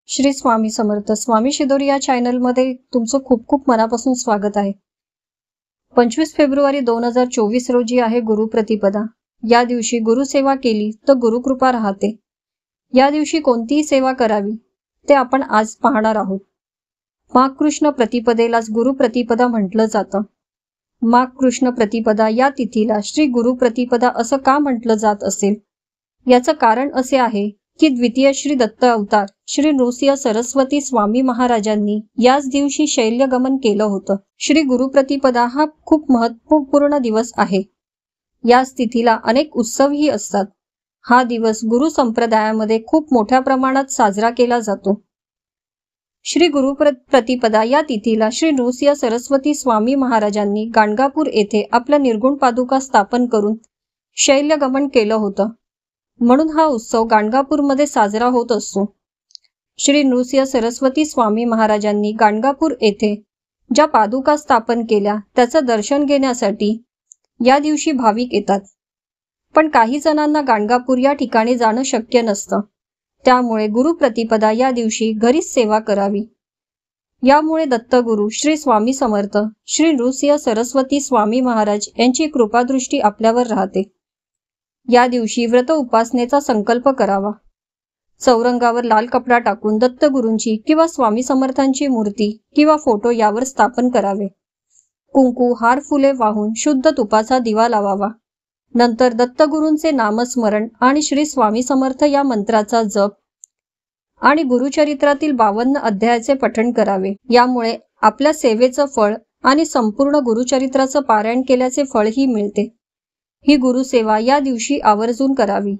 श्री स्वामी समर्थ स्वामी शिदोरी या चॅनलमध्ये तुमचं खूप खूप मनापासून स्वागत आहे। 25 फेब्रुवारी 2024 रोजी आहे गुरुप्रतिपदा। या दिवशी गुरुसेवा केली तर गुरुकृपा राहते। या दिवशी कोणतीही सेवा करावी ते आपण आज पाहणार आहोत। माघ कृष्ण प्रतिपदेलाच गुरुप्रतिपदा म्हटलं जातं। माघ कृष्ण प्रतिपदा या तिथीला श्री गुरुप्रतिपदा असं का म्हटलं जात असेल, याचं कारण असे आहे की द्वितीय श्री दत्त अवतार श्री नृसिंह सरस्वती स्वामी महाराजांनी याच दिवशी शैल्यगमन केलं होतं। श्री गुरुप्रतिपदा हा खूप महत्त्वपूर्ण दिवस आहे। याच तिथीला अनेक उत्सवही असतात। हा दिवस गुरु संप्रदायामध्ये खूप मोठ्या प्रमाणात साजरा केला जातो। श्री गुरुप्रतिपदा या तिथीला श्री नृसिंह सरस्वती स्वामी महाराजांनी गाणगापूर येथे आपल्या निर्गुण पादुका स्थापन करून शैल्यगमन केलं होतं, म्हणून हा उत्सव गाणगापूरमध्ये साजरा होत असतो। श्री नृसिंह सरस्वती स्वामी महाराजांनी गाणगापूर येथे ज्या पादुका स्थापन केल्या त्याचं दर्शन घेण्यासाठी या दिवशी भाविक येतात, पण काही जणांना गाणगापूर या ठिकाणी जाणं शक्य नसतं, त्यामुळे गुरुप्रतिपदा या दिवशी घरीच सेवा करावी। यामुळे दत्तगुरु श्री स्वामी समर्थ श्री नृसिंह सरस्वती स्वामी महाराज यांची कृपादृष्टी आपल्यावर राहते। या दिवशी व्रत उपासनेचा संकल्प करावा। चौरंगावर लाल कपडा टाकून दत्तगुरूंची किंवा स्वामी समर्थांची मूर्ती किंवा फोटो यावर स्थापन करावे। कुंकू, हार, फुले वाहून शुद्ध तुपाचा दिवा लावावा। नंतर दत्तगुरूंचे नामस्मरण आणि श्री स्वामी समर्थ या मंत्राचा जप आणि गुरुचरित्रातील 52 अध्यायाचे पठण करावे। यामुळे आपल्या सेवेचं फळ आणि संपूर्ण गुरुचरित्राचं पारायण केल्याचे फळही मिळते। ही गुरुसेवा या दिवशी आवर्जून करावी।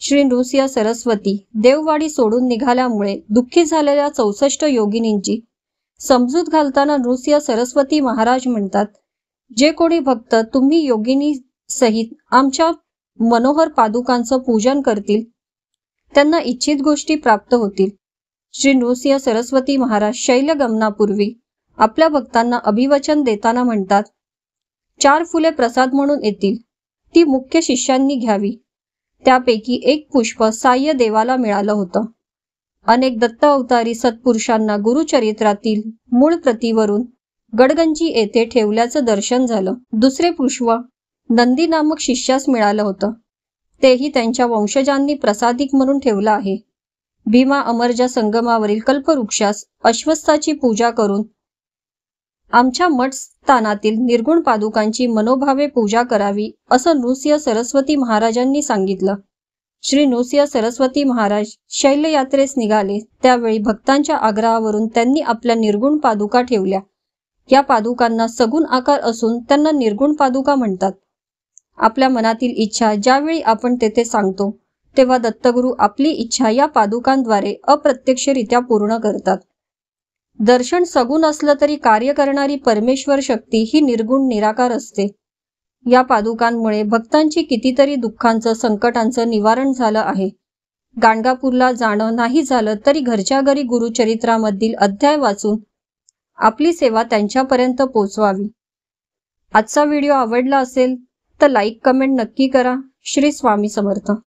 श्री नृसिंह सरस्वती देववाडी सोडून निघाल्यामुळे दुःखी झालेल्या 64 योगिनींची समजूत घालताना नृसिंह सरस्वती महाराज म्हणतात, जे कोणी भक्त तुम्ही योगिनी सहित आमच्या मनोहर पादुकांचं पूजन करतील त्यांना इच्छित गोष्टी प्राप्त होतील। श्री नृसिंह सरस्वती महाराज शैल्यगमनापूर्वी आपल्या भक्तांना अभिवचन देताना म्हणतात, 4 फुले प्रसाद म्हणून येतील, ती मुख्य शिष्यांनी घ्यावी। त्यापैकी एक पुष्प साह्य देवाला मिळालं होतं। अनेक दत्त अवतारी सत्पुरुषांना गुरुचरित्रातील मूळ प्रतीवरून गडगंजी येथे ठेवल्याचं दर्शन झालं। दुसरे पुष्प नंदी नामक शिष्यास मिळालं होतं, तेही त्यांच्या वंशजांनी प्रसादिक म्हणून ठेवलं आहे। भीमा अमरजा संगमावरील कल्पवृक्षास अश्वत्थाची पूजा करून आमच्या मठ स्थानातील निर्गुण पादुकांची मनोभावे पूजा करावी असं नृसिंह सरस्वती महाराजांनी सांगितलं। श्री नृसिंह सरस्वती महाराज शैल्य यात्रेस निघाले त्यावेळी भक्तांच्या आग्रहावरून त्यांनी आपल्या निर्गुण पादुका ठेवल्या। या पादुकांना सगुण आकार असून त्यांना निर्गुण पादुका म्हणतात। आपल्या मनातील इच्छा ज्यावेळी आपण तेथे सांगतो तेव्हा दत्तगुरु आपली इच्छा या पादुकांद्वारे अप्रत्यक्षरित्या पूर्ण करतात। दर्शन सगुण असलं तरी कार्य करणारी परमेश्वर शक्ती ही निर्गुण निराकार असते। या पादुकांमुळे भक्तांची कितीतरी दुःखांचं संकटांचं निवारण झालं आहे। गाणगापूरला जाणं नाही झालं तरी घरच्या घरी गुरुचरित्रामधील अध्याय वाचून आपली सेवा त्यांच्यापर्यंत पोचवावी। आजचा व्हिडिओ आवडला असेल तर लाईक कमेंट नक्की करा। श्री स्वामी समर्थ।